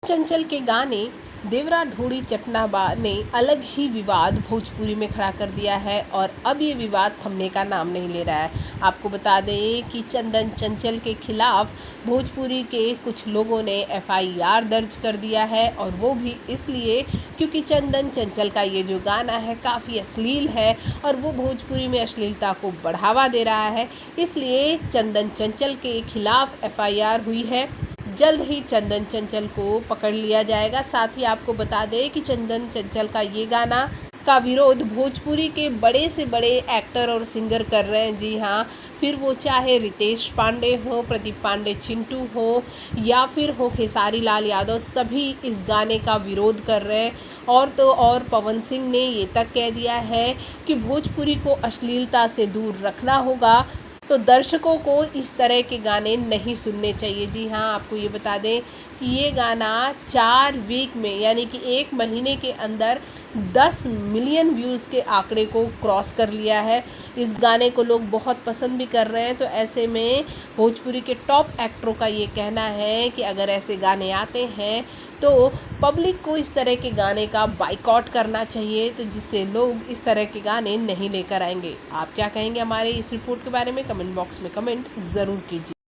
चंचल के गाने देवरा ढोड़ी चटनाबा ने अलग ही विवाद भोजपुरी में खड़ा कर दिया है और अब ये विवाद थमने का नाम नहीं ले रहा है। आपको बता दें कि चंदन चंचल के खिलाफ भोजपुरी के कुछ लोगों ने एफआईआर दर्ज कर दिया है और वो भी इसलिए क्योंकि चंदन चंचल का ये जो गाना है काफ़ी अश्लील है और वो भोजपुरी में अश्लीलता को बढ़ावा दे रहा है, इसलिए चंदन चंचल के खिलाफ एफआईआर हुई है। जल्द ही चंदन चंचल को पकड़ लिया जाएगा। साथ ही आपको बता दें कि चंदन चंचल का ये गाना का विरोध भोजपुरी के बड़े से बड़े एक्टर और सिंगर कर रहे हैं। जी हाँ, फिर वो चाहे रितेश पांडे हो, प्रदीप पांडे चिंटू हो या फिर हो खेसारी लाल यादव, सभी इस गाने का विरोध कर रहे हैं। और तो और पवन सिंह ने ये तक कह दिया है कि भोजपुरी को अश्लीलता से दूर रखना होगा, तो दर्शकों को इस तरह के गाने नहीं सुनने चाहिए। जी हाँ, आपको ये बता दें कि ये गाना 4 वीक में यानी कि 1 महीने के अंदर 10 मिलियन व्यूज़ के आंकड़े को क्रॉस कर लिया है। इस गाने को लोग बहुत पसंद भी कर रहे हैं। तो ऐसे में भोजपुरी के टॉप एक्टरों का ये कहना है कि अगर ऐसे गाने आते हैं तो पब्लिक को इस तरह के गाने का बाइकॉट करना चाहिए, तो जिससे लोग इस तरह के गाने नहीं लेकर आएंगे। आप क्या कहेंगे हमारे इस रिपोर्ट के बारे में? कमेंट बॉक्स में कमेंट ज़रूर कीजिए।